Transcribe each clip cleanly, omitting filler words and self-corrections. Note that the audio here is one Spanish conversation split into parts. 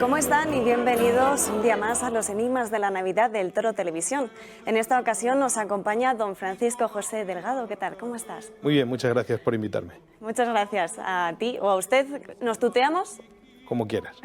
¿Cómo están? Y bienvenidos un día más a los Enigmas de la Navidad del Toro Televisión. En esta ocasión nos acompaña don Francisco José Delgado. ¿Qué tal? ¿Cómo estás? Muy bien, muchas gracias por invitarme. Muchas gracias a ti o a usted. ¿Nos tuteamos? Como quieras.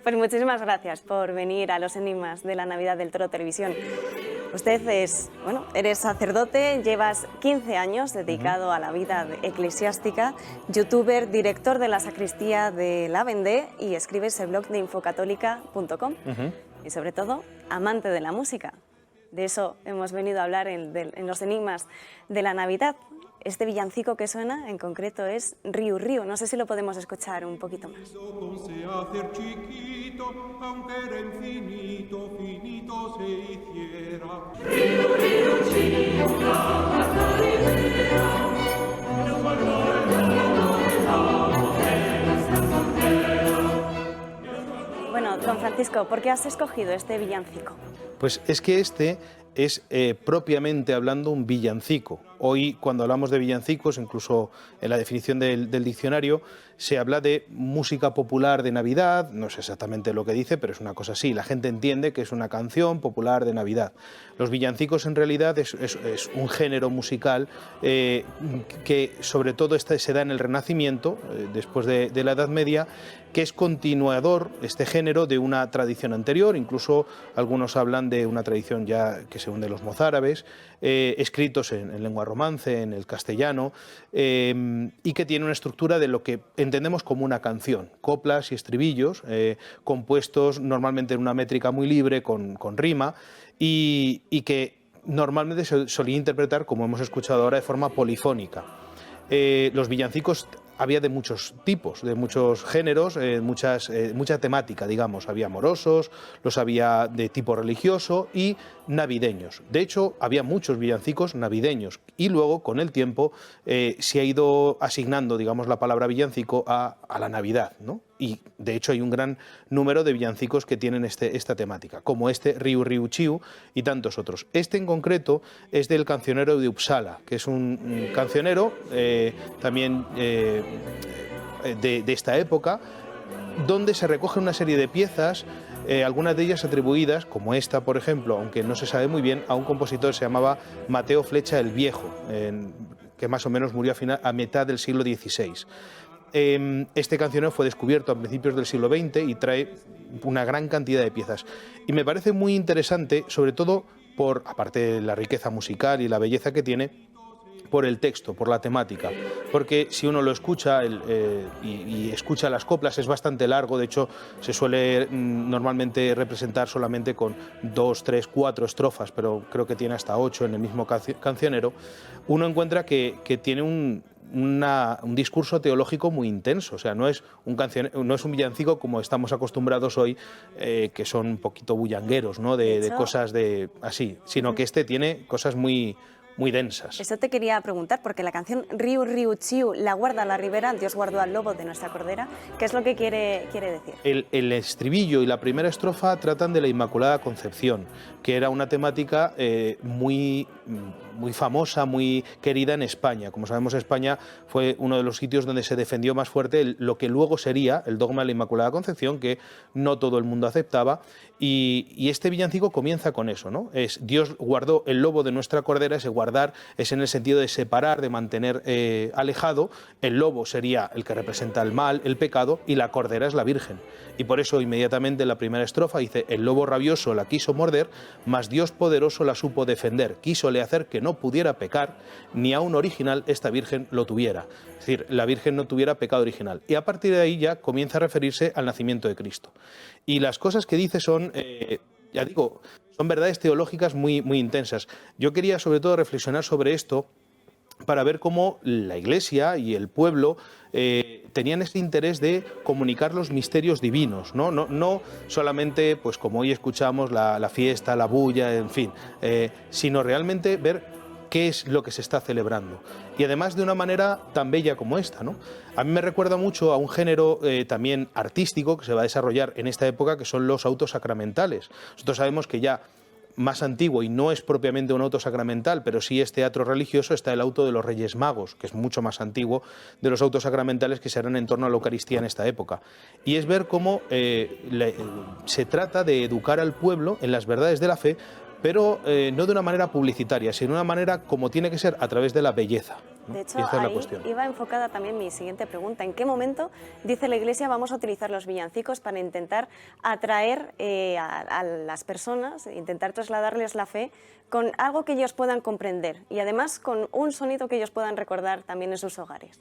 Pues muchísimas gracias por venir a los Enigmas de la Navidad del Toro Televisión. Usted eres sacerdote, llevas 15 años dedicado a la vida eclesiástica, youtuber, director de la sacristía de La Vendée y escribes el blog de infocatólica.com y sobre todo amante de la música. De eso hemos venido a hablar en los Enigmas de la Navidad. Este villancico que suena en concreto es Riu Riu. No sé si lo podemos escuchar un poquito más. Bueno, don Francisco, ¿por qué has escogido este villancico? Pues es que este es propiamente hablando un villancico. Hoy, cuando hablamos de villancicos, incluso en la definición del diccionario, se habla de música popular de Navidad. No sé exactamente lo que dice, pero es una cosa así. La gente entiende que es una canción popular de Navidad. Los villancicos, en realidad, es un género musical que, sobre todo, se da en el Renacimiento, después de la Edad Media, que es continuador, este género, de una tradición anterior. Incluso algunos hablan de una tradición ya que se hunde los mozárabes, escritos en lengua romance, en el castellano, y que tiene una estructura de lo que entendemos como una canción, coplas y estribillos, compuestos normalmente en una métrica muy libre, con rima, y que normalmente se solía interpretar, como hemos escuchado ahora, de forma polifónica. Los villancicos había de muchos tipos, de muchos géneros, mucha temática, digamos. Había amorosos, los había de tipo religioso y navideños. De hecho, había muchos villancicos navideños y luego, con el tiempo, se ha ido asignando, digamos, la palabra villancico a la Navidad, ¿no? Y, de hecho, hay un gran número de villancicos que tienen esta temática, como este Riu Riu Chiu y tantos otros. Este, en concreto, es del cancionero de Uppsala, que es un cancionero también de esta época, donde se recoge una serie de piezas, algunas de ellas atribuidas, como esta, por ejemplo, aunque no se sabe muy bien, a un compositor que se llamaba Mateo Flecha el Viejo, que más o menos murió a mitad del siglo XVI. Este cancionero fue descubierto a principios del siglo XX y trae una gran cantidad de piezas. Y me parece muy interesante, sobre todo aparte de la riqueza musical y la belleza que tiene, por el texto, por la temática, porque si uno lo escucha y escucha las coplas, es bastante largo. De hecho, se suele normalmente representar solamente con 2, 3, 4 estrofas, pero creo que tiene hasta 8 en el mismo cancionero. Uno encuentra que tiene un discurso teológico muy intenso. O sea, no es un villancico como estamos acostumbrados hoy, que son un poquito bullangueros, ¿no? de cosas así, sino que este tiene cosas muy densas. Eso te quería preguntar, porque la canción Riu Riu Chiu, la guarda la ribera, Dios guardó al lobo de nuestra cordera, ¿qué es lo que quiere decir? El estribillo y la primera estrofa tratan de la Inmaculada Concepción, que era una temática muy famosa, muy querida en España. Como sabemos, España fue uno de los sitios donde se defendió más fuerte lo que luego sería el dogma de la Inmaculada Concepción, que no todo el mundo aceptaba, y este villancico comienza con eso, ¿no? Es Dios guardó el lobo de nuestra cordera. Ese guardar es en el sentido de separar, de mantener alejado. El lobo sería el que representa el mal, el pecado, y la cordera es la Virgen. Y por eso inmediatamente la primera estrofa dice: el lobo rabioso la quiso morder, mas Dios poderoso la supo defender. Quísole hacer que no pudiera pecar, ni aun original esta Virgen lo tuviera. Es decir, la Virgen no tuviera pecado original. Y a partir de ahí ya comienza a referirse al nacimiento de Cristo. Y las cosas que dice son, ya digo, son verdades teológicas muy intensas. Yo quería sobre todo reflexionar sobre esto para ver cómo la Iglesia y el pueblo tenían ese interés de comunicar los misterios divinos, no solamente, pues como hoy escuchamos, la fiesta, la bulla, en fin, sino realmente ver qué es lo que se está celebrando. Y además de una manera tan bella como esta, ¿no? A mí me recuerda mucho a un género también artístico que se va a desarrollar en esta época, que son los autos sacramentales. Nosotros sabemos que ya más antiguo, y no es propiamente un auto sacramental, pero sí es teatro religioso, está el auto de los Reyes Magos, que es mucho más antiguo de los autos sacramentales que se harán en torno a la Eucaristía en esta época. Y es ver cómo se trata de educar al pueblo en las verdades de la fe, pero no de una manera publicitaria, sino de una manera como tiene que ser, a través de la belleza, ¿no? De hecho, Y esta es la ahí cuestión. iba enfocada también mi siguiente pregunta. ¿En qué momento dice la Iglesia vamos a utilizar los villancicos para intentar atraer a las personas, intentar trasladarles la fe con algo que ellos puedan comprender y además con un sonido que ellos puedan recordar también en sus hogares?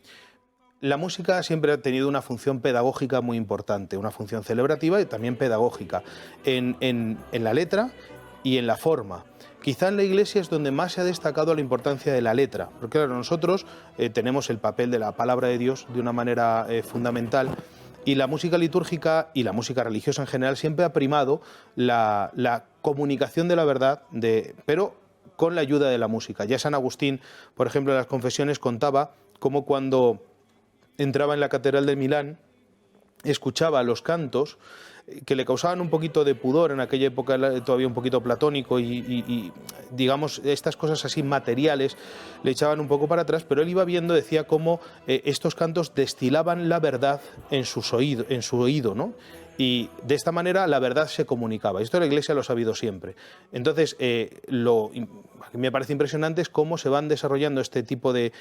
La música siempre ha tenido una función pedagógica muy importante, una función celebrativa y también pedagógica, en la letra y en la forma. Quizá en la Iglesia es donde más se ha destacado la importancia de la letra, porque claro, nosotros tenemos el papel de la palabra de Dios de una manera fundamental, y la música litúrgica y la música religiosa en general siempre ha primado la comunicación de la verdad, pero con la ayuda de la música. Ya San Agustín, por ejemplo, en las Confesiones contaba cómo cuando entraba en la Catedral de Milán, escuchaba los cantos que le causaban un poquito de pudor, en aquella época todavía un poquito platónico, y digamos, estas cosas así materiales le echaban un poco para atrás, pero él iba viendo, decía cómo estos cantos destilaban la verdad en su oído, ¿no? Y de esta manera la verdad se comunicaba. Esto la Iglesia lo ha sabido siempre. Entonces, lo que me parece impresionante es cómo se van desarrollando este tipo de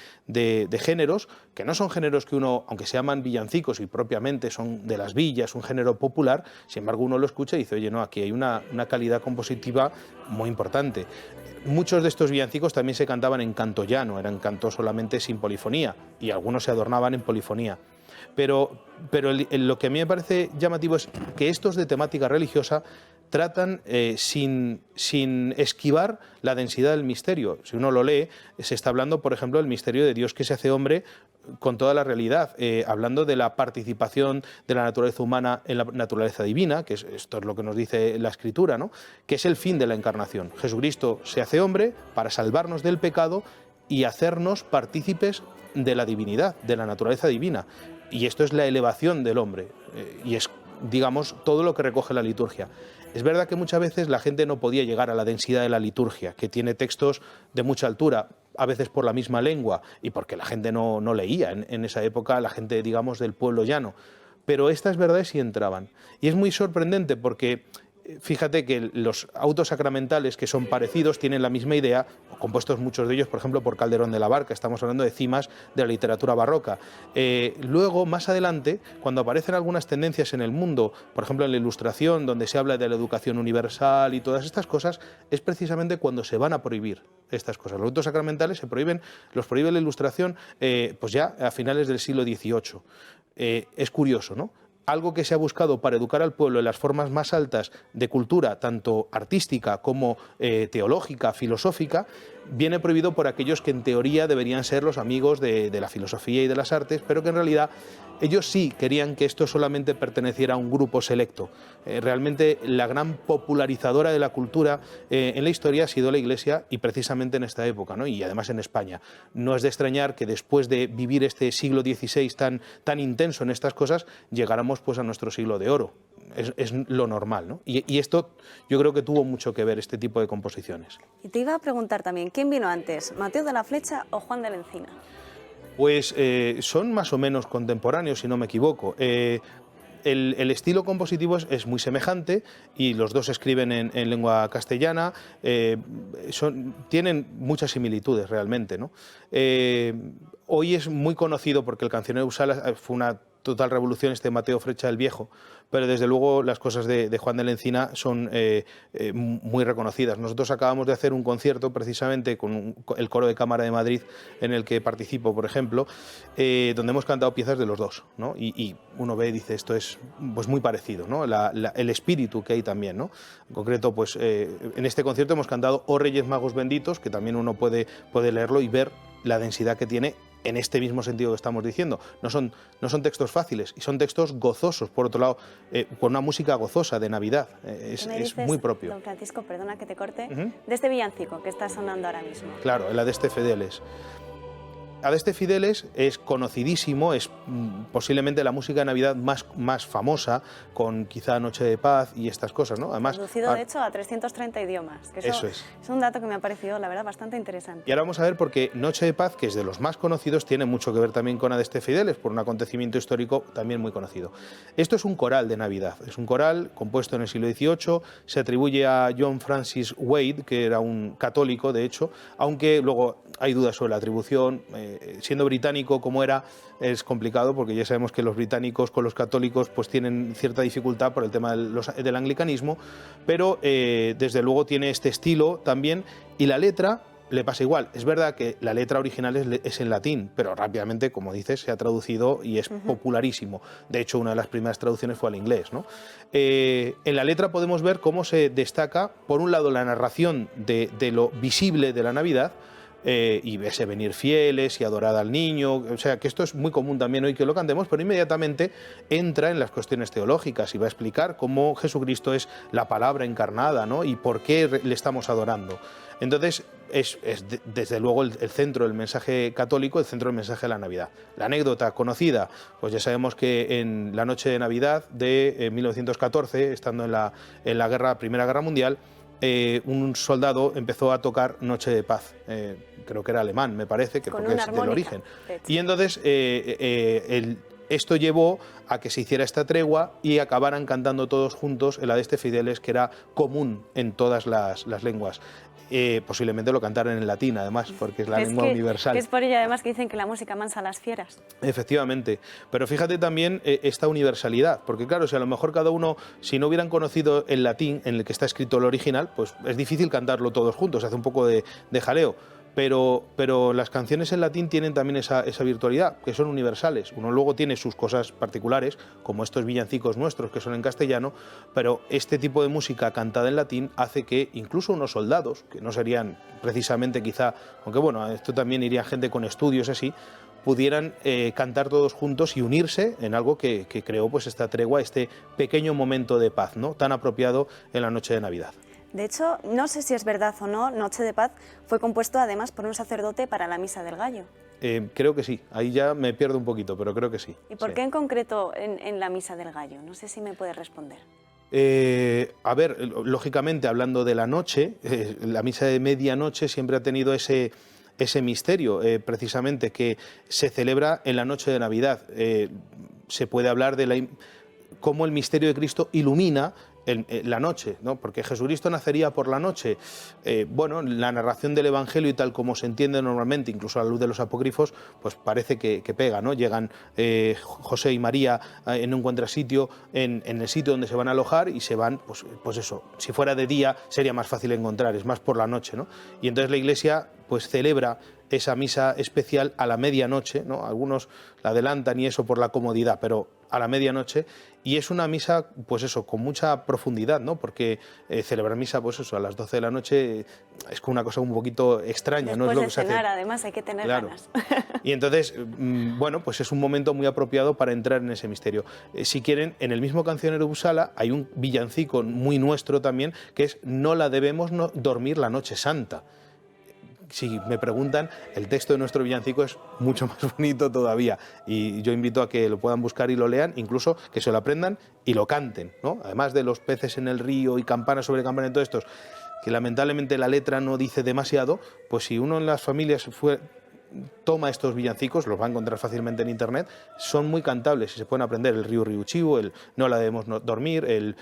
géneros, que no son géneros que uno, aunque se llaman villancicos y propiamente son de las villas, un género popular, sin embargo uno lo escucha y dice, oye, no, aquí hay una calidad compositiva muy importante. Muchos de estos villancicos también se cantaban en canto llano, eran cantos solamente sin polifonía, y algunos se adornaban en polifonía. Pero lo que a mí me parece llamativo es que estos de temática religiosa tratan sin esquivar la densidad del misterio. Si uno lo lee, se está hablando, por ejemplo, del misterio de Dios que se hace hombre con toda la realidad, hablando de la participación de la naturaleza humana en la naturaleza divina, que esto es lo que nos dice la Escritura, ¿no? Que es el fin de la encarnación. Jesucristo se hace hombre para salvarnos del pecado y hacernos partícipes de la divinidad, de la naturaleza divina. Y esto es la elevación del hombre, y es, digamos, todo lo que recoge la liturgia. Es verdad que muchas veces la gente no podía llegar a la densidad de la liturgia, que tiene textos de mucha altura, a veces por la misma lengua y porque la gente no leía en esa época, la gente, digamos, del pueblo llano. Pero estas verdades sí entraban. Y es muy sorprendente porque fíjate que los autos sacramentales que son parecidos tienen la misma idea, compuestos muchos de ellos, por ejemplo, por Calderón de la Barca. Estamos hablando de cimas de la literatura barroca. Luego, más adelante, cuando aparecen algunas tendencias en el mundo, por ejemplo en la Ilustración, donde se habla de la educación universal y todas estas cosas, es precisamente cuando se van a prohibir estas cosas. Los autos sacramentales los prohíbe la Ilustración pues ya a finales del siglo XVIII. Es curioso, ¿no? Algo que se ha buscado para educar al pueblo en las formas más altas de cultura, tanto artística como teológica, filosófica, viene prohibido por aquellos que en teoría deberían ser los amigos de la filosofía y de las artes, pero que en realidad ellos sí querían que esto solamente perteneciera a un grupo selecto. Realmente la gran popularizadora de la cultura en la historia ha sido la Iglesia, y precisamente en esta época, ¿no? Y además en España. No es de extrañar que después de vivir este siglo XVI tan intenso en estas cosas, llegáramos pues a nuestro siglo de oro. Es lo normal, ¿no? Y esto yo creo que tuvo mucho que ver, este tipo de composiciones. Y te iba a preguntar también, ¿quién vino antes, Mateo de la Flecha o Juan de la Encina? Pues son más o menos contemporáneos, si no me equivoco. El estilo compositivo es muy semejante, y los dos escriben en lengua castellana, tienen muchas similitudes realmente, ¿no? Hoy es muy conocido porque el cancionero Upsala fue una total revolución, este Mateo Flecha el Viejo, pero desde luego las cosas de Juan de la Encina son muy reconocidas. Nosotros acabamos de hacer un concierto precisamente con el Coro de Cámara de Madrid, en el que participo, por ejemplo, donde hemos cantado piezas de los dos, ¿no? Y uno ve y dice, esto es pues muy parecido, ¿no? El espíritu que hay también, ¿no? En concreto, pues en este concierto hemos cantado Oh Reyes Magos Benditos, que también uno puede leerlo y ver la densidad que tiene en este mismo sentido que estamos diciendo. No son textos fáciles, y son textos gozosos, por otro lado, con una música gozosa de Navidad. Es muy propio. Don Francisco, perdona que te corte, de este villancico que está sonando ahora mismo. Claro, el Adeste Fideles. Adeste Fideles es conocidísimo, es posiblemente la música de Navidad más famosa, con quizá Noche de Paz y estas cosas, ¿no? Además, traducido, de hecho, a 330 idiomas. Que eso es un dato que me ha parecido, la verdad, bastante interesante. Y ahora vamos a ver porque Noche de Paz, que es de los más conocidos, tiene mucho que ver también con Adeste Fideles, por un acontecimiento histórico también muy conocido. Esto es un coral de Navidad, es un coral compuesto en el siglo XVIII, se atribuye a John Francis Wade, que era un católico, de hecho, aunque luego hay dudas sobre la atribución. Siendo británico como era, es complicado porque ya sabemos que los británicos con los católicos pues tienen cierta dificultad por el tema del anglicanismo, pero desde luego tiene este estilo también, y la letra le pasa igual. Es verdad que la letra original es en latín, pero rápidamente, como dices, se ha traducido y es popularísimo. De hecho, una de las primeras traducciones fue al inglés, ¿no? En la letra podemos ver cómo se destaca, por un lado, la narración de lo visible de la Navidad, y verse venir fieles y adorar al niño, o sea que esto es muy común también hoy que lo cantemos, pero inmediatamente entra en las cuestiones teológicas y va a explicar cómo Jesucristo es la palabra encarnada, ¿no? Y por qué le estamos adorando. Entonces es desde luego el centro del mensaje católico, el centro del mensaje de la Navidad. La anécdota conocida, pues ya sabemos que en la noche de Navidad de 1914, estando en la Primera Guerra Mundial, un soldado empezó a tocar Noche de Paz, creo que era alemán, me parece, que porque es del origen. Y entonces esto llevó a que se hiciera esta tregua y acabaran cantando todos juntos el Adeste Fideles, que era común en todas las lenguas. Posiblemente lo cantaran en latín, además, porque es la lengua universal. Es por ello, además, que dicen que la música mansa a las fieras. Efectivamente, pero fíjate también esta universalidad, porque claro, si a lo mejor cada uno, si no hubieran conocido el latín en el que está escrito el original, pues es difícil cantarlo todos juntos, hace un poco de jaleo. Pero las canciones en latín tienen también esa virtualidad, que son universales. Uno luego tiene sus cosas particulares, como estos villancicos nuestros que son en castellano, pero este tipo de música cantada en latín hace que incluso unos soldados, que no serían precisamente quizá, aunque bueno, esto también iría gente con estudios así, pudieran cantar todos juntos y unirse en algo que creó pues esta tregua, este pequeño momento de paz, ¿no?, tan apropiado en la noche de Navidad. De hecho, no sé si es verdad o no, Noche de Paz fue compuesto además por un sacerdote para la Misa del Gallo. Creo que sí, ahí ya me pierdo un poquito, pero creo que sí. ¿Y por qué en concreto en la Misa del Gallo? No sé si me puedes responder. A ver, lógicamente, hablando de la noche, la misa de medianoche siempre ha tenido ese misterio, precisamente, que se celebra en la noche de Navidad. Se puede hablar de cómo el misterio de Cristo ilumina la noche, ¿no? Porque Jesucristo nacería por la noche. Bueno, la narración del Evangelio y tal como se entiende normalmente, incluso a la luz de los apócrifos, pues parece que pega, ¿no? Llegan José y María en un contrasitio, en el sitio donde se van a alojar, y se van, pues eso, si fuera de día sería más fácil encontrar, es más por la noche, ¿no? Y entonces la Iglesia pues celebra esa misa especial a la medianoche, ¿no? Algunos la adelantan y eso por la comodidad, pero a la medianoche, y es una misa, pues eso, con mucha profundidad, ¿no? Porque celebrar misa, pues eso, a las 12 de la noche es como una cosa un poquito extraña. Después no es lo de que se cenar, hace. además, hay que tener Claro. ganas. Y entonces, bueno, pues es un momento muy apropiado para entrar en ese misterio. Si quieren, en el mismo Cancionero Uppsala hay un villancico muy nuestro también, que es No la debemos dormir la noche santa. Si me preguntan, el texto de nuestro villancico es mucho más bonito todavía, y yo invito a que lo puedan buscar y lo lean, incluso que se lo aprendan y lo canten, ¿no? Además de los peces en el río y campanas sobre campanas, todos estos, que lamentablemente la letra no dice demasiado, pues si uno en las familias toma estos villancicos, los va a encontrar fácilmente en internet, son muy cantables y se pueden aprender el Riu Riu Chivo, el No la debemos dormir, el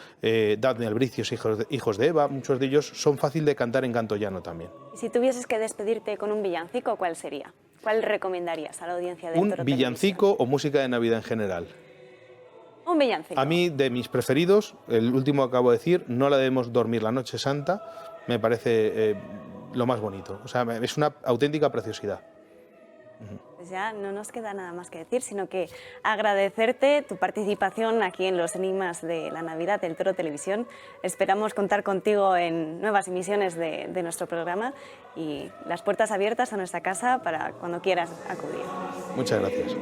Dadme albricios hijos de Eva. Muchos de ellos son fácil de cantar en canto llano también. Y si tuvieses que despedirte con un villancico, ¿cuál sería? ¿Cuál recomendarías a la audiencia de ¿Un villancico o música de Navidad en general? Un villancico. A mí, de mis preferidos, el último que acabo de decir, No la debemos dormir la noche santa, me parece lo más bonito. O sea, es una auténtica preciosidad. Pues ya no nos queda nada más que decir, sino que agradecerte tu participación aquí en los Enigmas de la Navidad del Toro Televisión. Esperamos contar contigo en nuevas emisiones de nuestro programa, y las puertas abiertas a nuestra casa para cuando quieras acudir. Muchas gracias.